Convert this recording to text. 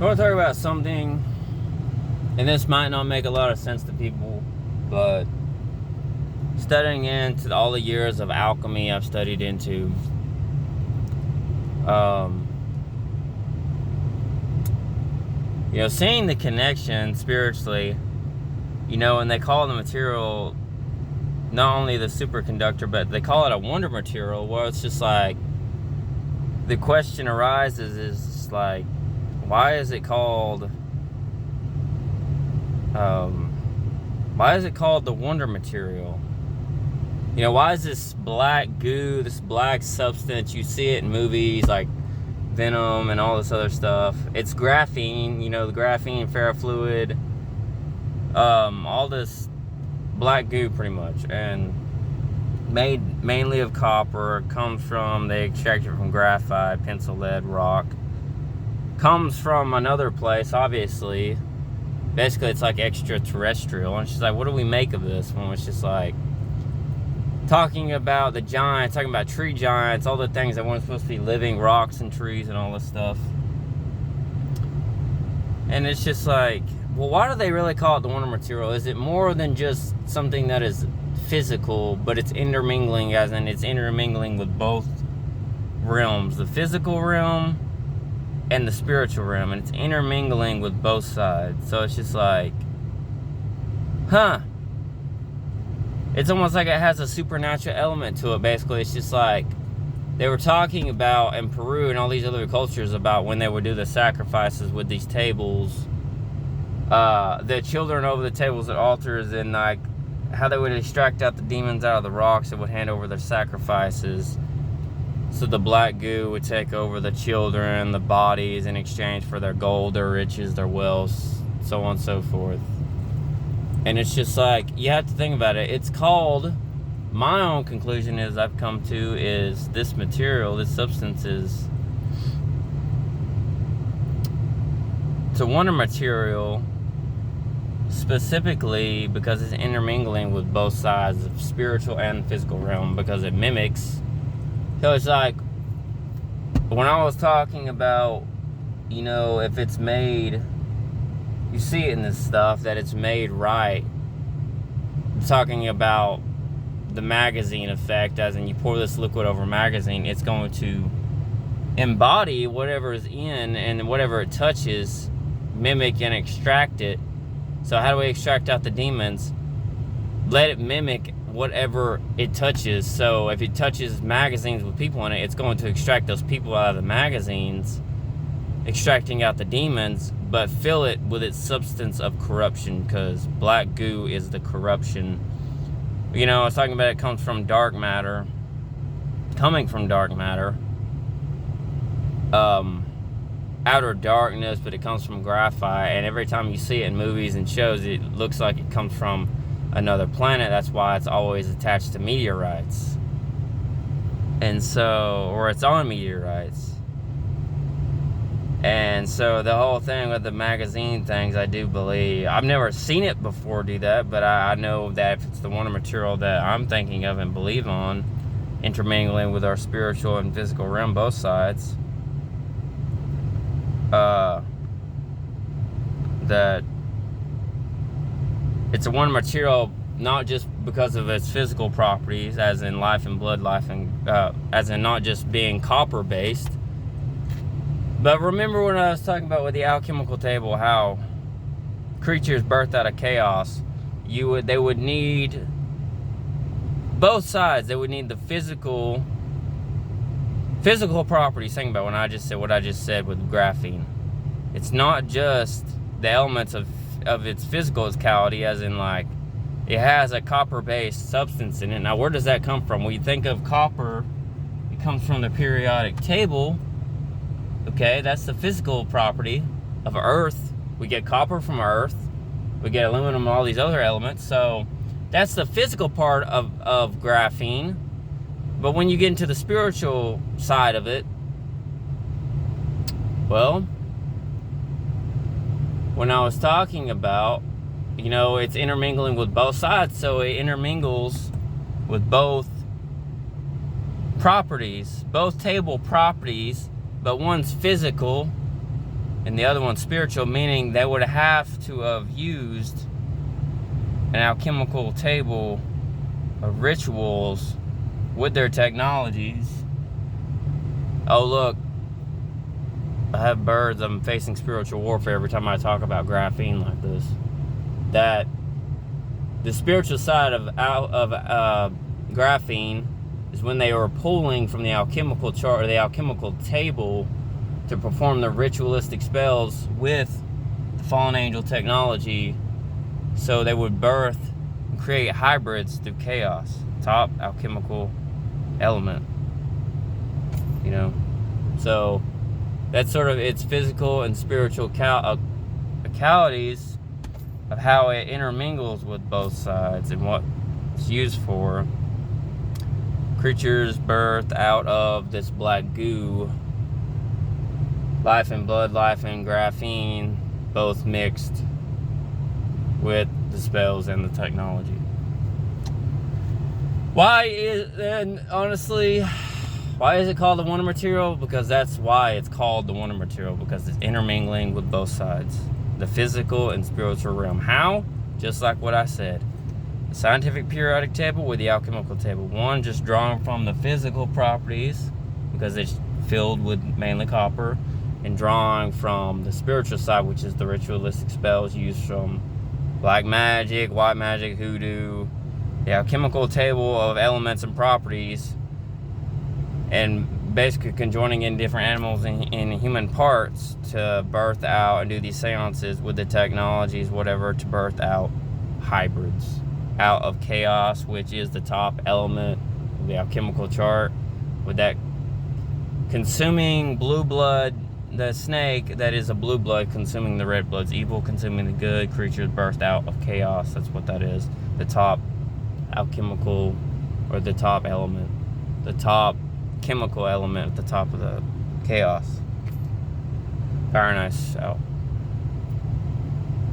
I want to talk about something, and this might not make a lot of sense to people, but studying into all the years of alchemy I've studied into, seeing the connection spiritually, and they call the material not only the superconductor, but they call it a wonder material. Well, it's just like the question arises is like, why is it called the wonder material? Why is this black goo, this black substance? You see it in movies like Venom and all this other stuff. It's graphene, the graphene ferrofluid, all this black goo pretty much, and made mainly of copper. Comes from, they extract it from graphite, pencil lead, rock. Comes from another place, obviously. Basically, it's like extraterrestrial. And she's like, what do we make of this? When it's just like talking about the giants, talking about tree giants, all the things that weren't supposed to be living, rocks and trees and all this stuff. And it's just like, well, why do they really call it the wonder material? Is it more than just something that is physical, but it's intermingling, as in it's intermingling with both realms, the physical realm and the spiritual realm, and it's intermingling with both sides. So it's just like, it's almost like it has a supernatural element to it. Basically, it's just like they were talking about in Peru and all these other cultures about when they would do the sacrifices with these tables, the children over the tables at altars, and like how they would extract out the demons out of the rocks and would hand over their sacrifices. So the black goo would take over the children, the bodies, in exchange for their gold, their riches, their wealth, so on and so forth. And it's just like, you have to think about it. It's called, my own conclusion is I've come to, is this material, this substance is, it's a wonder material specifically because it's intermingling with both sides of spiritual and physical realm, because it mimics. So it's like, when I was talking about, if it's made, you see it in this stuff, that it's made right. I'm talking about the magazine effect, as in you pour this liquid over a magazine, it's going to embody whatever is in, and whatever it touches, mimic and extract it. So how do we extract out the demons? Let it mimic whatever it touches. So if it touches magazines with people in it, it's going to extract those people out of the magazines, extracting out the demons, but fill it with its substance of corruption, because black goo is the corruption. I was talking about it comes from dark matter, coming from dark matter, outer darkness, but it comes from graphite, and every time you see it in movies and shows, it looks like it comes from another planet. That's why it's always attached to meteorites, and so, or it's on meteorites. And so the whole thing with the magazine things, I do believe, I've never seen it before do that, but I know that if it's the wonder material that I'm thinking of and believe on, intermingling with our spiritual and physical realm, both sides, that it's a wonder material, not just because of its physical properties, as in life and blood, as in not just being copper based. But remember when I was talking about with the alchemical table, how creatures birthed out of chaos, they would need both sides. They would need the physical properties. Think about what I just said with graphene. It's not just the elements of its physicality, as in like it has a copper-based substance in it. Now, where does that come from? When you think of copper, it comes from the periodic table. Okay, that's the physical property of Earth. We get copper from Earth. We get aluminum and all these other elements. So that's the physical part of graphene. But when you get into the spiritual side of it, well, when I was talking about, it's intermingling with both sides. So it intermingles with both properties, both table properties, but one's physical and the other one spiritual, meaning they would have to have used an alchemical table of rituals with their technologies. Oh, look, I have birds. I'm facing spiritual warfare every time I talk about graphene like this. That the spiritual side of graphene is when they were pulling from the alchemical chart or the alchemical table to perform the ritualistic spells with the fallen angel technology, so they would birth and create hybrids through chaos. Top alchemical element, you know. So that's sort of its physical and spiritual qualities of how it intermingles with both sides and what it's used for. Creatures birthed out of this black goo, life and blood, life and graphene, both mixed with the spells and the technology. Why is it called the Wonder Material? Because that's why it's called the Wonder Material, because it's intermingling with both sides, the physical and spiritual realm. How? Just like what I said. The scientific periodic table with the alchemical table. One just drawing from the physical properties, because it's filled with mainly copper, and drawing from the spiritual side, which is the ritualistic spells used from black magic, white magic, hoodoo, the alchemical table of elements and properties, and basically conjoining in different animals and human parts to birth out and do these seances with the technologies, whatever, to birth out hybrids out of chaos, which is the top element of the alchemical chart, with that consuming blue blood, the snake that is a blue blood consuming the red blood's evil, consuming the good, creatures birthed out of chaos. That's what that is. The top alchemical, or the top element, the top chemical element at the top of the chaos. Very nice out.